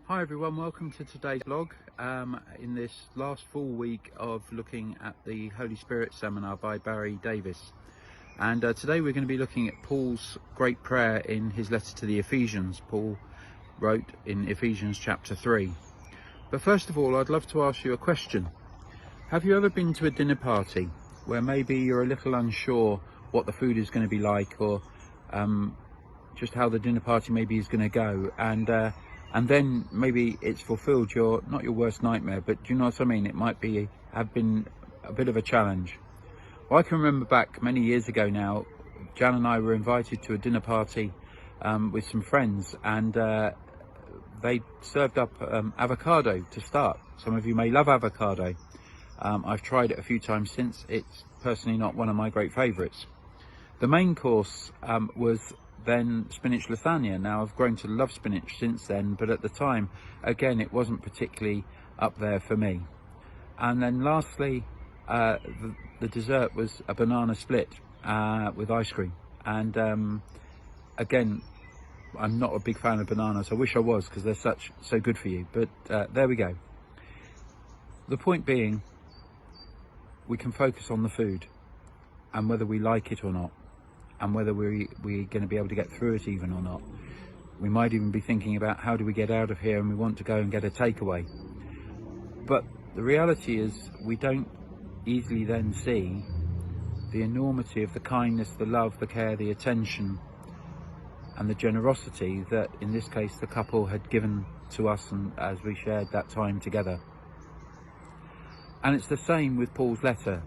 Hi everyone, welcome to today's vlog. In this last full week of looking at the Holy Spirit seminar by Barry Davis. And today we're going to be looking at Paul's great prayer in his letter to the Ephesians. Paul wrote in Ephesians chapter 3. But first of all, I'd love to ask you a question. Have you ever been to a dinner party where maybe you're a little unsure what the food is going to be like, or just how the dinner party maybe is going to go, and then maybe it's fulfilled not your worst nightmare, but do you know what I mean? It might have been a bit of a challenge. Well, I can remember back many years ago now, Jan and I were invited to a dinner party with some friends, and they served up avocado to start. Some of you may love avocado. I've tried it a few times since. It's personally not one of my great favourites. The main course was then spinach lasagna. Now, I've grown to love spinach since then, but at the time, again, it wasn't particularly up there for me. And then lastly, the dessert was a banana split with ice cream. And again, I'm not a big fan of bananas. I wish I was, because they're so good for you. But there we go. The point being, we can focus on the food and whether we like it or not, and whether we're going to be able to get through it even or not. We might even be thinking about how do we get out of here, and we want to go and get a takeaway. But the reality is, we don't easily then see the enormity of the kindness, the love, the care, the attention and the generosity that in this case the couple had given to us, and as we shared that time together. And it's the same with Paul's letter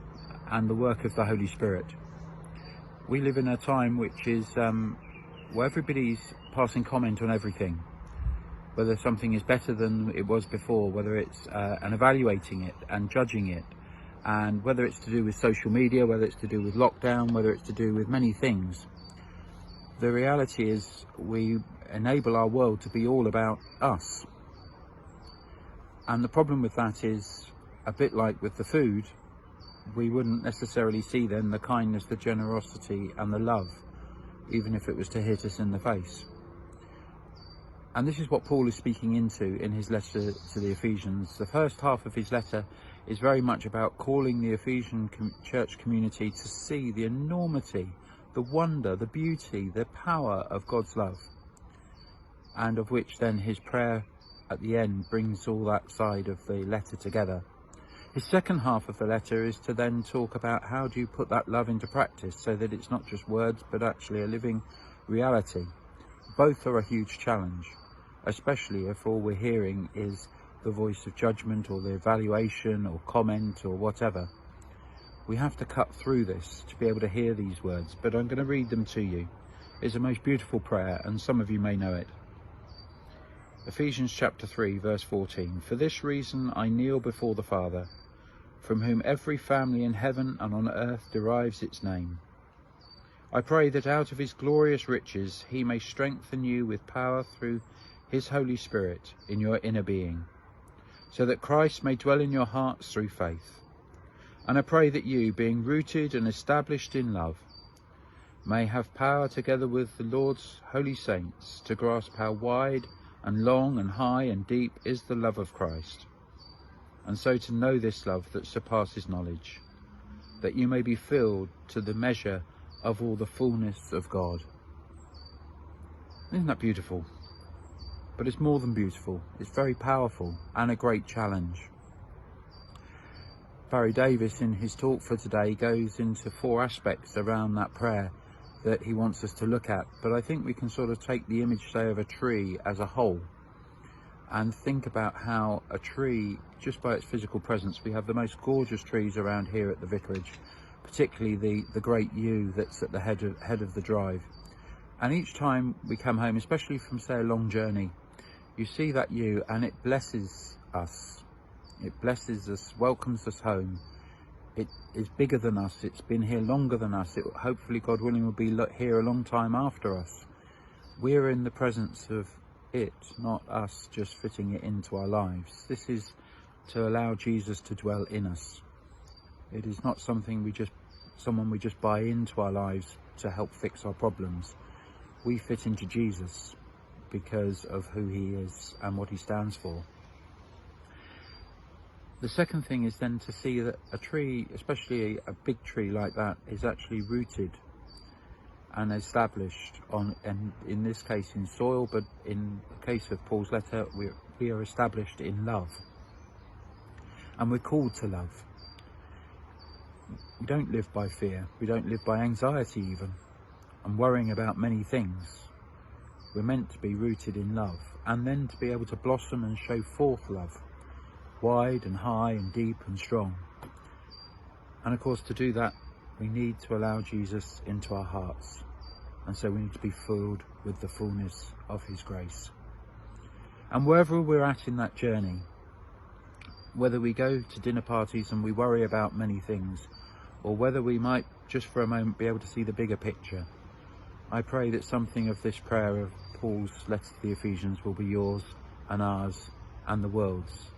and the work of the Holy Spirit. We live in a time which is where everybody's passing comment on everything, whether something is better than it was before, whether it's and evaluating it and judging it, and whether it's to do with social media, whether it's to do with lockdown, whether it's to do with many things. The reality is we enable our world to be all about us. And the problem with that is, a bit like with the food, we wouldn't necessarily see then the kindness, the generosity and the love, even if it was to hit us in the face. And this is what Paul is speaking into in his letter to the Ephesians. The first half of his letter is very much about calling the Ephesian church community to see the enormity, the wonder, the beauty, the power of God's love, and of which then his prayer at the end brings all that side of the letter together. His second half of the letter is to then talk about how do you put that love into practice so that it's not just words but actually a living reality. Both are a huge challenge, especially if all we're hearing is the voice of judgment or the evaluation or comment or whatever. We have to cut through this to be able to hear these words, but I'm going to read them to you. It's a most beautiful prayer, and some of you may know it. Ephesians chapter 3 verse 14. For this reason I kneel before the Father, from whom every family in heaven and on earth derives its name. I pray that out of his glorious riches he may strengthen you with power through his Holy Spirit in your inner being, so that Christ may dwell in your hearts through faith. And I pray that you, being rooted and established in love, may have power together with the Lord's holy saints to grasp how wide and long and high and deep is the love of Christ, and so to know this love that surpasses knowledge, that you may be filled to the measure of all the fullness of God. Isn't that beautiful? But it's more than beautiful. It's very powerful and a great challenge. Barry Davis, in his talk for today, goes into 4 aspects around that prayer that he wants us to look at. But I think we can sort of take the image, say, of a tree as a whole, and think about how a tree, just by its physical presence, we have the most gorgeous trees around here at the vicarage, particularly the great yew that's at the head of the drive. And each time we come home, especially from, say, a long journey, you see that yew and it blesses us. It blesses us, welcomes us home. It is bigger than us. It's been here longer than us. It hopefully, God willing, will be here a long time after us. We're in the presence of it, not us just fitting it into our lives. This is to allow Jesus to dwell in us. It is not something someone we just buy into our lives to help fix our problems. We fit into Jesus. because of who he is and what he stands for. The second thing is then to see that a tree, especially a big tree like that, is actually rooted and established on, and in this case in soil, but in the case of Paul's letter, we are established in love. And we're called to love. We don't live by fear. We don't live by anxiety even, and worrying about many things. We're meant to be rooted in love, and then to be able to blossom and show forth love, wide and high and deep and strong. And of course, to do that, we need to allow Jesus into our hearts. And so we need to be filled with the fullness of his grace. And wherever we're at in that journey, whether we go to dinner parties and we worry about many things, or whether we might just for a moment be able to see the bigger picture, I pray that something of this prayer of Paul's letter to the Ephesians will be yours and ours and the world's.